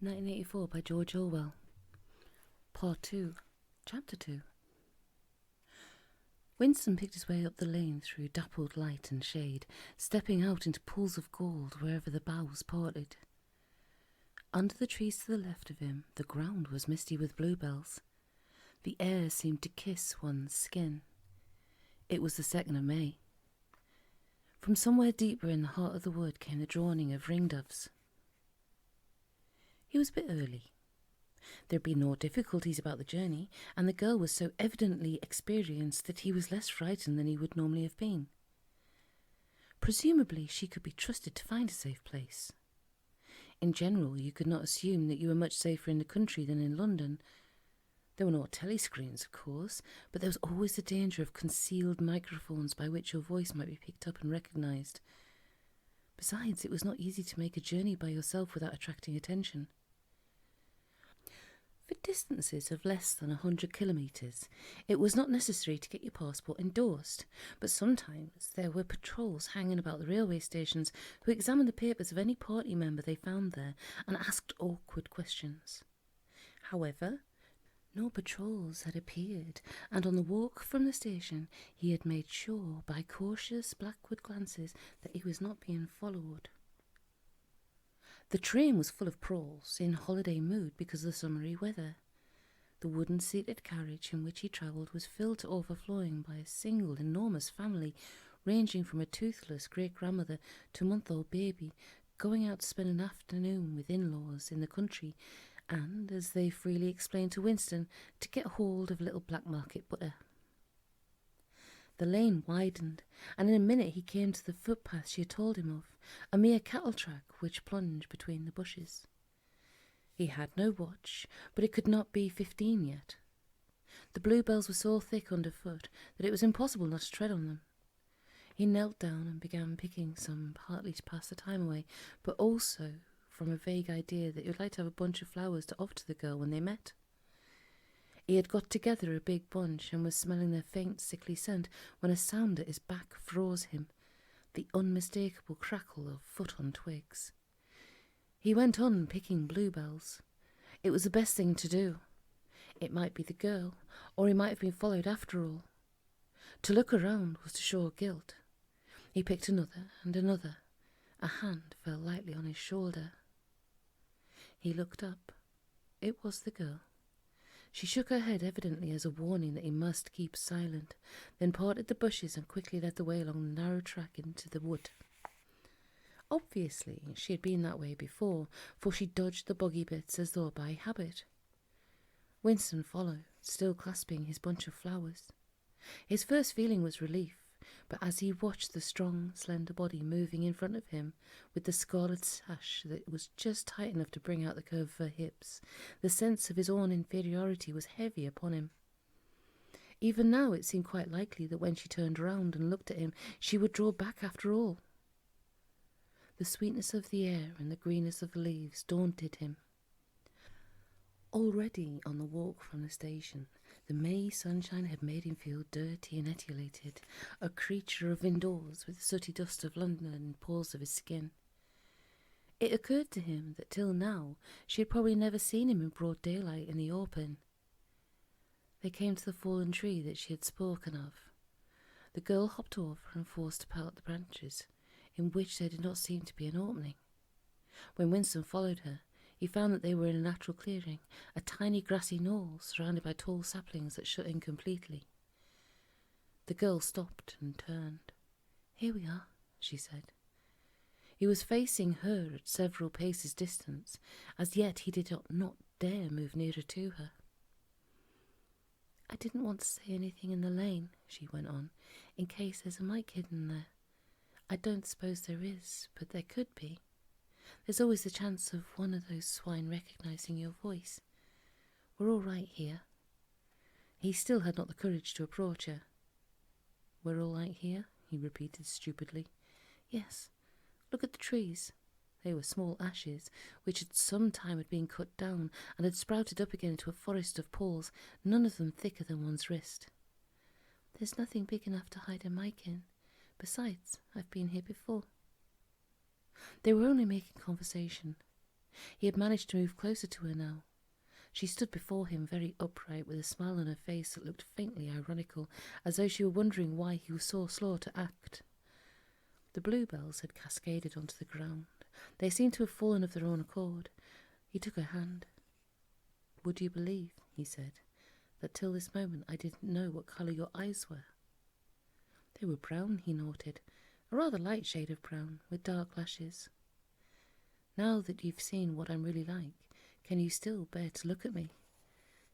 1984 by George Orwell. Part 2, Chapter 2. Winston picked his way up the lane through dappled light and shade, stepping out into pools of gold wherever the boughs parted. Under the trees to the left of him, the ground was misty with bluebells. The air seemed to kiss one's skin. It was the 2nd of May. From somewhere deeper in the heart of the wood came the droning of ringdoves. He was a bit early. There had been no difficulties about the journey, and the girl was so evidently experienced that he was less frightened than he would normally have been. Presumably she could be trusted to find a safe place. In general, you could not assume that you were much safer in the country than in London. There were no telescreens, of course, but there was always the danger of concealed microphones by which your voice might be picked up and recognised. Besides, it was not easy to make a journey by yourself without attracting attention. For distances of less than 100 kilometres, it was not necessary to get your passport endorsed, but sometimes there were patrols hanging about the railway stations who examined the papers of any party member they found there and asked awkward questions. However, no patrols had appeared, and on the walk from the station he had made sure by cautious backward glances that he was not being followed. The train was full of proles, in holiday mood because of the summery weather. The wooden seated carriage in which he travelled was filled to overflowing by a single enormous family, ranging from a toothless great-grandmother to a month-old baby, going out to spend an afternoon with in-laws in the country, and, as they freely explained to Winston, to get hold of a little black market butter. The lane widened, and in a minute he came to the footpath she had told him of, a mere cattle track which plunged between the bushes. He had no watch, but it could not be 15 yet. The bluebells were so thick underfoot that it was impossible not to tread on them. He knelt down and began picking some, partly to pass the time away, but also from a vague idea that he would like to have a bunch of flowers to offer to the girl when they met. He had got together a big bunch and was smelling their faint, sickly scent when a sound at his back froze him, the unmistakable crackle of foot on twigs. He went on picking bluebells. It was the best thing to do. It might be the girl, or he might have been followed after all. To look around was to show guilt. He picked another and another. A hand fell lightly on his shoulder. He looked up. It was the girl. She shook her head evidently as a warning that he must keep silent, then parted the bushes and quickly led the way along the narrow track into the wood. Obviously, she had been that way before, for she dodged the boggy bits as though by habit. Winston followed, still clasping his bunch of flowers. His first feeling was relief, but as he watched the strong, slender body moving in front of him, with the scarlet sash that was just tight enough to bring out the curve of her hips, the sense of his own inferiority was heavy upon him. Even now it seemed quite likely that when she turned round and looked at him, she would draw back after all. The sweetness of the air and the greenness of the leaves daunted him. Already on the walk from the station, the May sunshine had made him feel dirty and etiolated, a creature of indoors with the sooty dust of London in the pores of his skin. It occurred to him that till now she had probably never seen him in broad daylight in the open. They came to the fallen tree that she had spoken of. The girl hopped over and forced to part the branches, in which there did not seem to be an opening. When Winston followed her, he found that they were in a natural clearing, a tiny grassy knoll surrounded by tall saplings that shut in completely. The girl stopped and turned. "Here we are," she said. He was facing her at several paces' distance. As yet he did not dare move nearer to her. "I didn't want to say anything in the lane," she went on, "in case there's a mic hidden there. I don't suppose there is, but there could be. There's always the chance of one of those swine recognising your voice. We're all right here." He still had not the courage to approach her. "We're all right here?" he repeated stupidly. "Yes. Look at the trees." They were small ashes, which at some time had been cut down and had sprouted up again into a forest of poles, none of them thicker than one's wrist. "There's nothing big enough to hide a mic in. Besides, I've been here before." They were only making conversation. He had managed to move closer to her now. She stood before him very upright, with a smile on her face that looked faintly ironical, as though she were wondering why he was so slow to act. The bluebells had cascaded onto the ground. They seemed to have fallen of their own accord. He took her hand. "Would you believe," he said, "that till this moment I didn't know what colour your eyes were?" "They were brown," he noted, "a rather light shade of brown, with dark lashes. Now that you've seen what I'm really like, can you still bear to look at me?"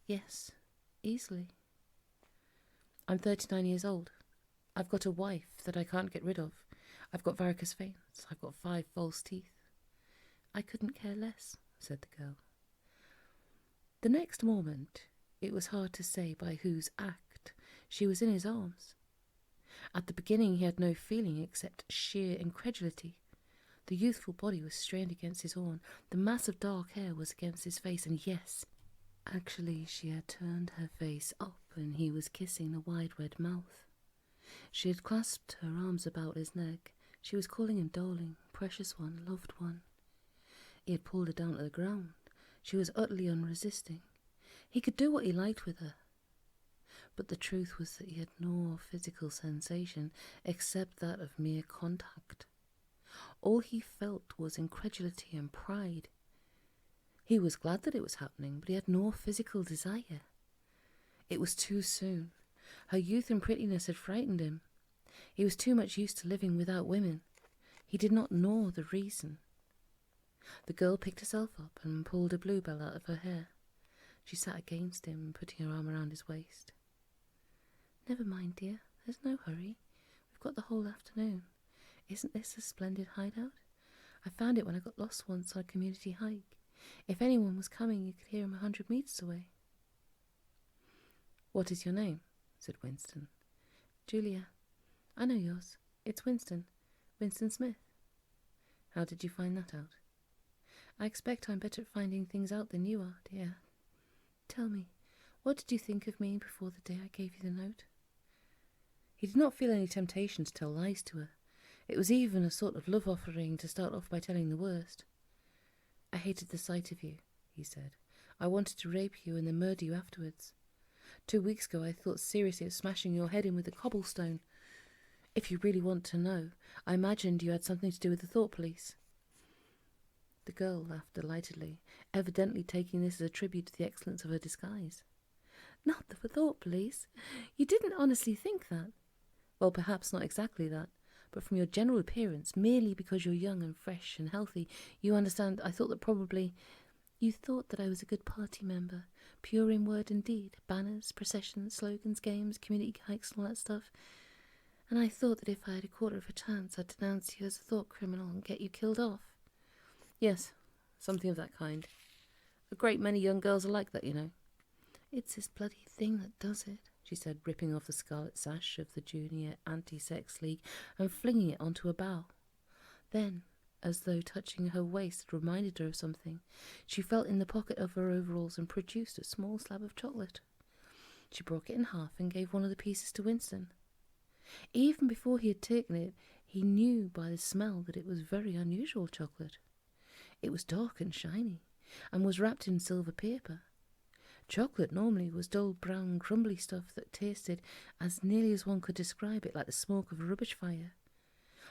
"Yes, easily." "I'm 39 years old. I've got a wife that I can't get rid of. I've got varicose veins. I've got 5 false teeth." "I couldn't care less," said the girl. The next moment, it was hard to say by whose act, she was in his arms. At the beginning he had no feeling except sheer incredulity. The youthful body was strained against his own, the mass of dark hair was against his face, and yes, actually she had turned her face up and he was kissing the wide red mouth. She had clasped her arms about his neck. She was calling him darling, precious one, loved one. He had pulled her down to the ground. She was utterly unresisting. He could do what he liked with her. But the truth was that he had no physical sensation except that of mere contact. All he felt was incredulity and pride. He was glad that it was happening, but he had no physical desire. It was too soon. Her youth and prettiness had frightened him. He was too much used to living without women. He did not know the reason. The girl picked herself up and pulled a bluebell out of her hair. She sat against him, putting her arm around his waist. "Never mind, dear. There's no hurry. We've got the whole afternoon. Isn't this a splendid hideout? I found it when I got lost once on a community hike. If anyone was coming, you could hear him 100 meters away." "What is your name?" said Winston. "Julia. I know yours. It's Winston. Winston Smith." "How did you find that out?" "I expect I'm better at finding things out than you are, dear. Tell me, what did you think of me before the day I gave you the note?" He did not feel any temptation to tell lies to her. It was even a sort of love offering to start off by telling the worst. "I hated the sight of you," he said. "I wanted to rape you and then murder you afterwards. 2 weeks ago I thought seriously of smashing your head in with a cobblestone. If you really want to know, I imagined you had something to do with the thought police." The girl laughed delightedly, evidently taking this as a tribute to the excellence of her disguise. "Not the thought police? You didn't honestly think that?" "Well, perhaps not exactly that, but from your general appearance, merely because you're young and fresh and healthy, you understand, I thought that probably—" "You thought that I was a good party member, pure in word and deed, banners, processions, slogans, games, community hikes and all that stuff. And I thought that if I had a quarter of a chance, I'd denounce you as a thought criminal and get you killed off." "Yes, something of that kind. A great many young girls are like that, you know." "It's this bloody thing that does it," she said, ripping off the scarlet sash of the Junior Anti-Sex League and flinging it onto a bough. Then, as though touching her waist had reminded her of something, she felt in the pocket of her overalls and produced a small slab of chocolate. She broke it in half and gave one of the pieces to Winston. Even before he had taken it, he knew by the smell that it was very unusual chocolate. It was dark and shiny, and was wrapped in silver paper. Chocolate normally was dull brown crumbly stuff that tasted, as nearly as one could describe it, like the smoke of a rubbish fire.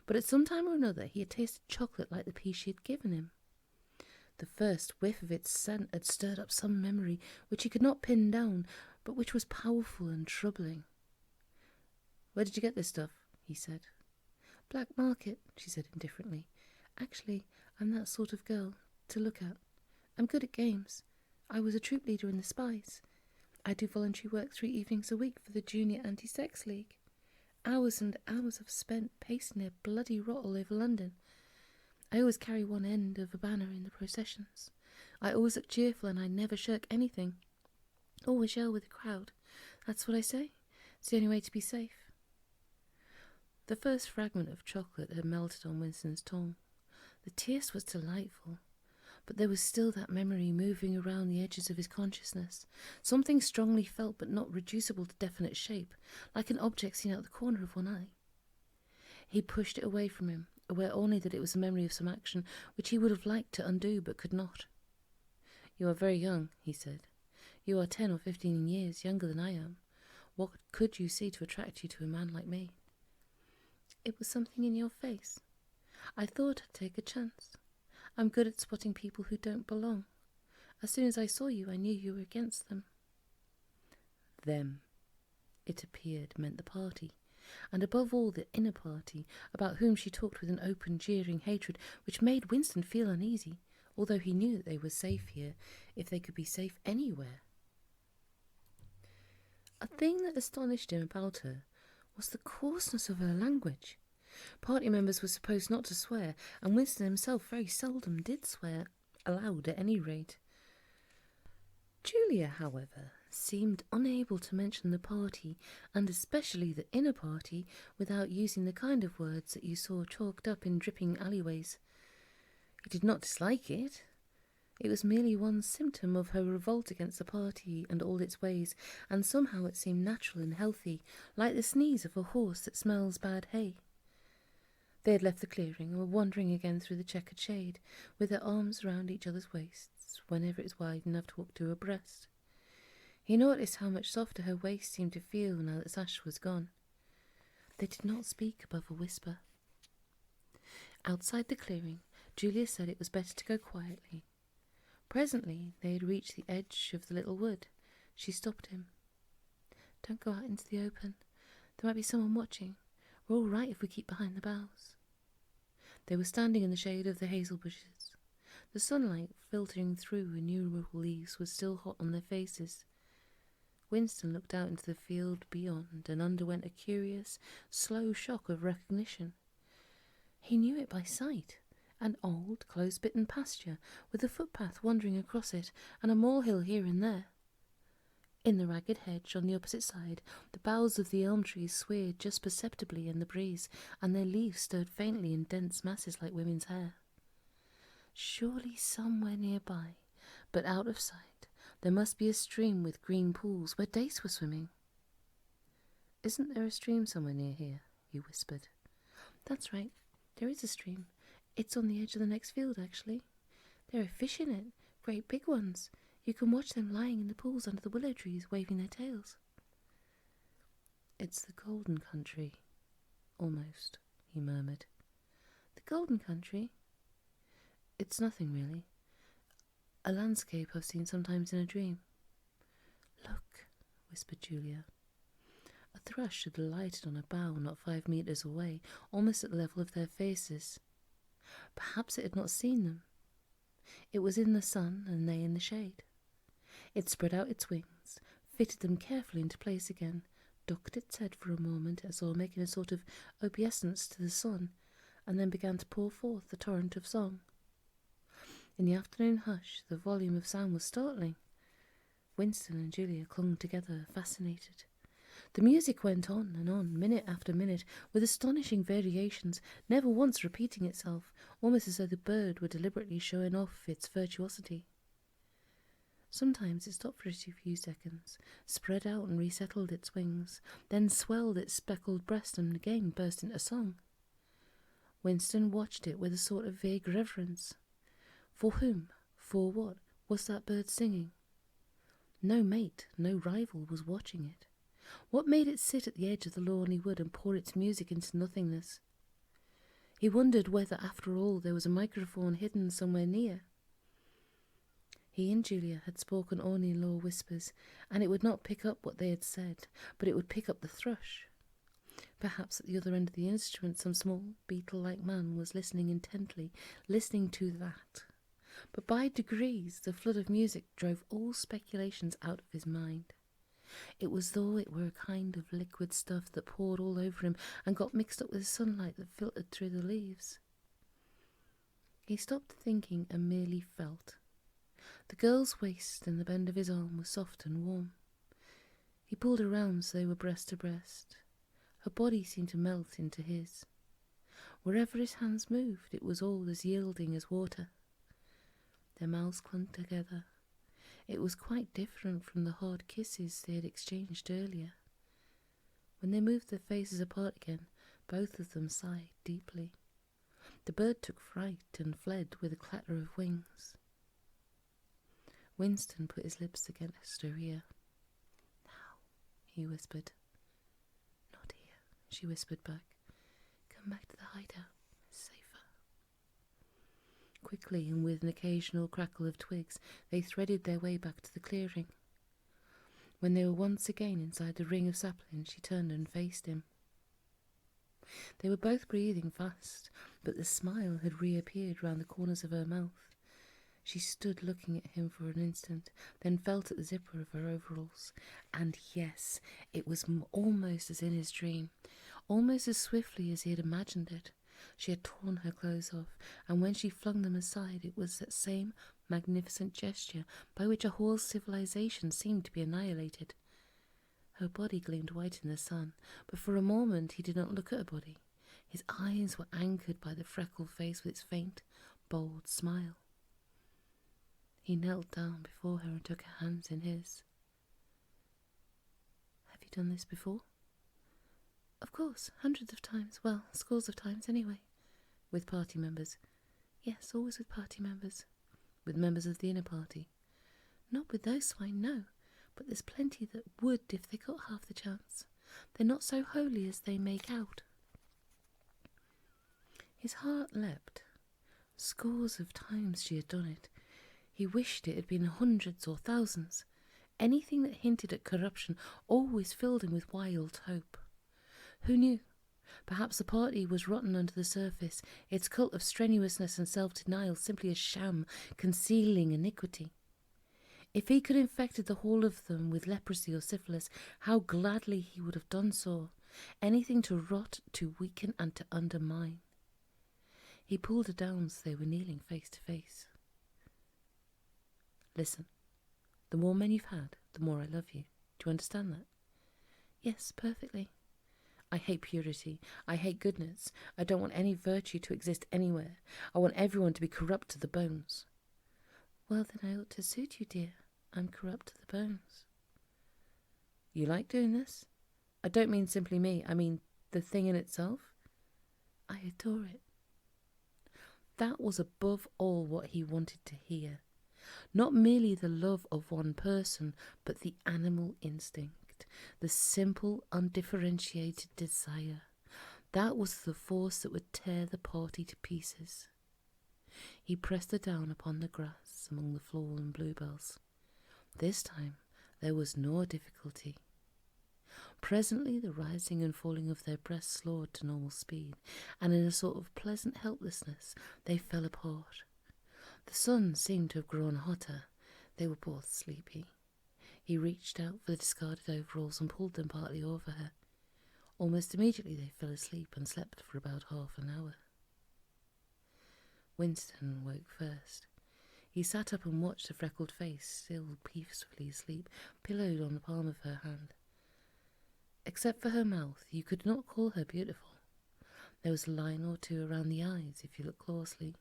But at some time or another he had tasted chocolate like the piece she had given him. The first whiff of its scent had stirred up some memory which he could not pin down, but which was powerful and troubling. "Where did you get this stuff?" he said. "Black market," she said indifferently. "Actually, I'm that sort of girl to look at. I'm good at games. I was a troop leader in the Spies. I do voluntary work 3 evenings a week for the Junior Anti-Sex League. Hours and hours I've spent pacing their bloody rot all over London. I always carry one end of a banner in the processions. I always look cheerful and I never shirk anything. Always yell with the crowd. That's what I say. It's the only way to be safe." The first fragment of chocolate had melted on Winston's tongue. The taste was delightful, but there was still that memory moving around the edges of his consciousness, something strongly felt but not reducible to definite shape, like an object seen out the corner of one eye. He pushed it away from him, aware only that it was a memory of some action which he would have liked to undo but could not. "You are very young," he said. "You are 10 or 15 years younger than I am. What could you see to attract you to a man like me?" "It was something in your face. I thought I'd take a chance. I'm good at spotting people who don't belong. As soon as I saw you, I knew you were against them." Them, it appeared, meant the party, and above all the inner party, about whom she talked with an open, jeering hatred which made Winston feel uneasy, although he knew that they were safe here, if they could be safe anywhere. A thing that astonished him about her was the coarseness of her language. Party members were supposed not to swear, and Winston himself very seldom did swear, aloud at any rate. Julia, however, seemed unable to mention the party, and especially the inner party, without using the kind of words that you saw chalked up in dripping alleyways. He did not dislike it. It was merely one symptom of her revolt against the party and all its ways, and somehow it seemed natural and healthy, like the sneeze of a horse that smells bad hay. They had left the clearing and were wandering again through the checkered shade, with their arms round each other's waists, whenever it was wide enough to walk 2 abreast. He noticed how much softer her waist seemed to feel now that Sash was gone. They did not speak above a whisper. Outside the clearing, Julia said it was better to go quietly. Presently they had reached the edge of the little wood. She stopped him. "Don't go out into the open. There might be someone watching. We're all right if we keep behind the boughs." They were standing in the shade of the hazel bushes. The sunlight, filtering through innumerable leaves, was still hot on their faces. Winston looked out into the field beyond and underwent a curious, slow shock of recognition. He knew it by sight. An old, close-bitten pasture, with a footpath wandering across it, and a molehill here and there. In the ragged hedge on the opposite side, the boughs of the elm trees swayed just perceptibly in the breeze, and their leaves stirred faintly in dense masses like women's hair. Surely somewhere nearby, but out of sight, there must be a stream with green pools where dace were swimming. "Isn't there a stream somewhere near here?" he whispered. "That's right, there is a stream. It's on the edge of the next field, actually. There are fish in it, great big ones. You can watch them lying in the pools under the willow trees, waving their tails." "It's the golden country, almost," he murmured. "The golden country? It's nothing, really. A landscape I've seen sometimes in a dream." "Look," whispered Julia. A thrush had alighted on a bough not 5 meters away, almost at the level of their faces. Perhaps it had not seen them. It was in the sun, and they in the shade. It spread out its wings, fitted them carefully into place again, ducked its head for a moment as though making a sort of obeisance to the sun, and then began to pour forth the torrent of song. In the afternoon hush, the volume of sound was startling. Winston and Julia clung together, fascinated. The music went on, minute after minute, with astonishing variations, never once repeating itself, almost as though the bird were deliberately showing off its virtuosity. Sometimes it stopped for a few seconds, spread out and resettled its wings, then swelled its speckled breast and again burst into song. Winston watched it with a sort of vague reverence. For whom, for what, was that bird singing? No mate, no rival was watching it. What made it sit at the edge of the lawny wood and pour its music into nothingness? He wondered whether, after all, there was a microphone hidden somewhere near. He and Julia had spoken only in low whispers, and it would not pick up what they had said, but it would pick up the thrush. Perhaps at the other end of the instrument some small, beetle-like man was listening intently, listening to that. But by degrees the flood of music drove all speculations out of his mind. It was as though it were a kind of liquid stuff that poured all over him and got mixed up with the sunlight that filtered through the leaves. He stopped thinking and merely felt. The girl's waist and the bend of his arm were soft and warm. He pulled her round so they were breast to breast. Her body seemed to melt into his. Wherever his hands moved, it was all as yielding as water. Their mouths clung together. It was quite different from the hard kisses they had exchanged earlier. When they moved their faces apart again, both of them sighed deeply. The bird took fright and fled with a clatter of wings. Winston put his lips against her ear. "Now," he whispered. "Not here," she whispered back. "Come back to the hideout. It's safer." Quickly, and with an occasional crackle of twigs, they threaded their way back to the clearing. When they were once again inside the ring of saplings, she turned and faced him. They were both breathing fast, but the smile had reappeared round the corners of her mouth. She stood looking at him for an instant, then felt at the zipper of her overalls. And yes, it was almost as in his dream, almost as swiftly as he had imagined it. She had torn her clothes off, and when she flung them aside, it was that same magnificent gesture by which a whole civilization seemed to be annihilated. Her body gleamed white in the sun, but for a moment he did not look at her body. His eyes were anchored by the freckled face with its faint, bold smile. He knelt down before her and took her hands in his. "Have you done this before?" "Of course, hundreds of times. Well, scores of times anyway." "With party members?" "Yes, always with party members." "With members of the inner party?" "Not with those swine, no. But there's plenty that would if they got half the chance. They're not so holy as they make out." His heart leapt. Scores of times she had done it. He wished it had been hundreds or thousands. Anything that hinted at corruption always filled him with wild hope. Who knew? Perhaps the party was rotten under the surface, its cult of strenuousness and self-denial simply a sham, concealing iniquity. If he could have infected the whole of them with leprosy or syphilis, how gladly he would have done so. Anything to rot, to weaken, and to undermine. He pulled her down so they were kneeling face to face. "Listen, the more men you've had, the more I love you. Do you understand that?" "Yes, perfectly." "I hate purity. I hate goodness. I don't want any virtue to exist anywhere. I want everyone to be corrupt to the bones." "Well, then I ought to suit you, dear. I'm corrupt to the bones." "You like doing this? I don't mean simply me. I mean the thing in itself." "I adore it." That was above all what he wanted to hear. Not merely the love of one person, but the animal instinct, the simple, undifferentiated desire. That was the force that would tear the party to pieces. He pressed her down upon the grass among the fallen bluebells. This time there was no difficulty. Presently the rising and falling of their breasts slowed to normal speed, and in a sort of pleasant helplessness they fell apart. The sun seemed to have grown hotter. They were both sleepy. He reached out for the discarded overalls and pulled them partly over her. Almost immediately they fell asleep and slept for about half an hour. Winston woke first. He sat up and watched the freckled face, still peacefully asleep, pillowed on the palm of her hand. Except for her mouth, you could not call her beautiful. There was a line or two around the eyes if you looked closely.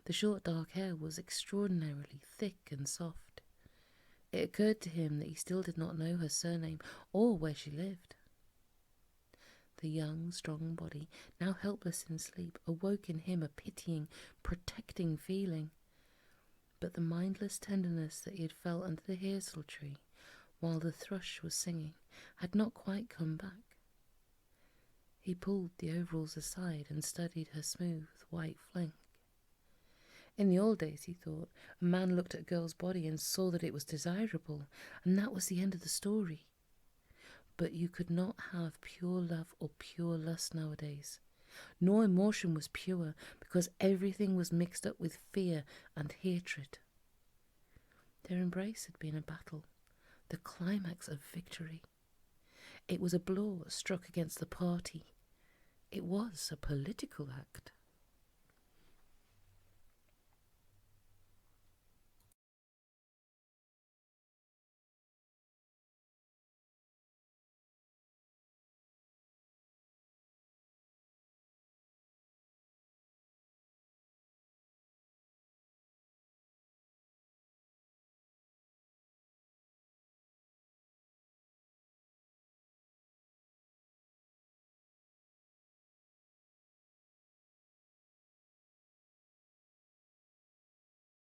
The short dark hair was extraordinarily thick and soft. It occurred to him that he still did not know her surname or where she lived. The young, strong body, now helpless in sleep, awoke in him a pitying, protecting feeling. But the mindless tenderness that he had felt under the hazel tree while the thrush was singing had not quite come back. He pulled the overalls aside and studied her smooth, white flank. In the old days, he thought, a man looked at a girl's body and saw that it was desirable, and that was the end of the story. But you could not have pure love or pure lust nowadays. No emotion was pure, because everything was mixed up with fear and hatred. Their embrace had been a battle, the climax of victory. It was a blow struck against the party. It was a political act.